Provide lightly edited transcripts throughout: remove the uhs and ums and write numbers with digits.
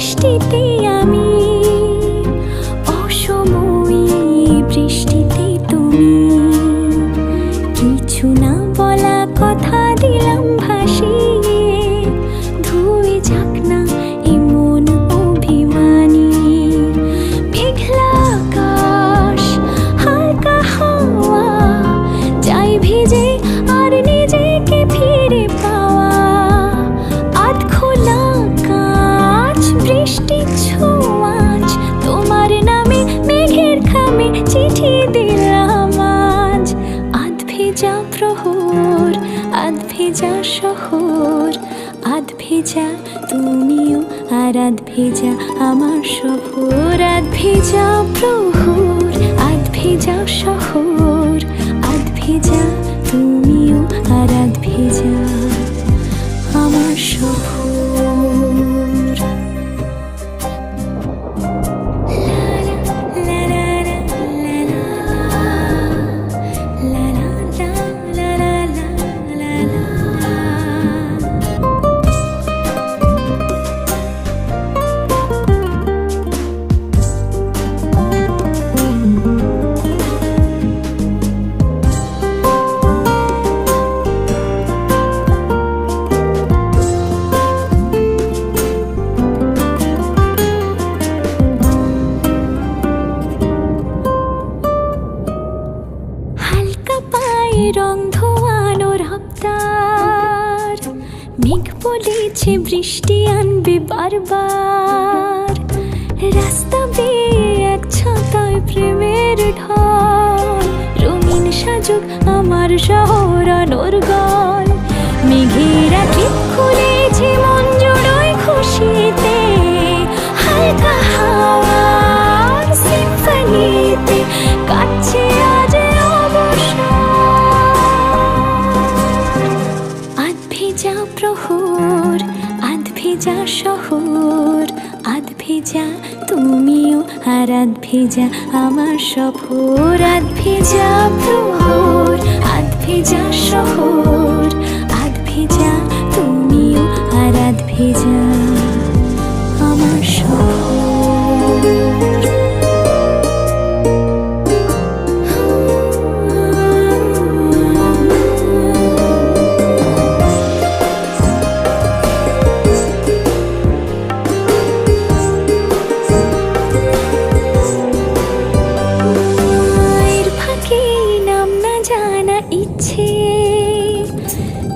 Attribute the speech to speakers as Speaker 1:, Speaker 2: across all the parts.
Speaker 1: বৃষ্টিতে আমি, অসময়ী বৃষ্টিতে তুমি। কিছু না বলা কথা দিলাম ভাসিয়ে, ধুয়ে যাক না এমন অভিমানী। মেঘলা আকাশ, হালকা হাওয়া, চাই ভিজে আর নিজেকে ফিরে পাওয়া। আধ খোলা কাঁচ, বৃষ্টির ছোঁয়াচ, তোমার নামে মেঘের খামে চিঠি দিলাম আজ। আধ ভেজা প্রহর, আধ ভেজা শহর, আধ ভেজা তুমিও আর আধ ভেজা আমার সফর। আধ ভেজা প্রহর, আধ ভেজা শহর, আধ ভেজা তুমিও আর আধ ভেজা আমার সফর। রং ধোয়ানো রাস্তার, মেঘ বলেছে বৃষ্টি আনবে বারবার। রাস্তা বেয়ে এক ছাতায় প্রেমের ঢল, রঙিন সাজুক আমার শহর আলোর গল। মেঘেরা ঠিক খুলেছে মন জুড়োয় খুশিতে, হালকা হাওয়ার সিম্ফনিতে কাটছে আজ প্রহর। আধ ভেজা শহর, আধ ভেজা তুমিও আর আধ ভেজা আমার সফর। আধ ভেজা প্রহর, আধ ভেজা শহর, আধ ভেজা তুমিও আর আধ ভেজা আমার সফর।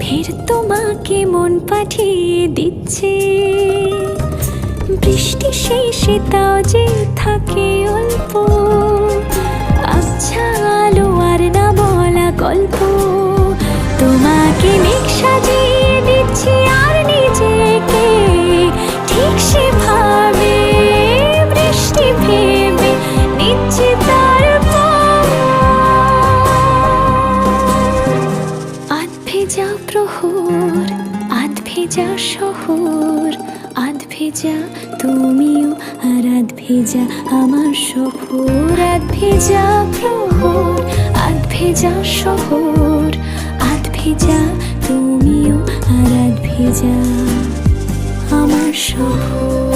Speaker 1: ফের তোমাকে মন পাঠিয়ে দিচ্ছে, বৃষ্টি শেষে তাও যে থাকে অল্প। আচ্ছা আলো আর না বলা গল্প, তোমাকে মেঘ সাজিয়ে দিচ্ছি আর নিজেকে ঠিক সেভাবে বৃষ্টি ভেবে নিচ্ছে তার। আধ ভেজা প্রহর, আধ ভেজা শহর, আধ ভেজা তুমিও আর আধ ভেজা আমার সফর। আধ ভেজা প্রহর, আধ ভেজা শহর, আধ ভেজা তুমিও আর আধ ভেজা আমার সফর।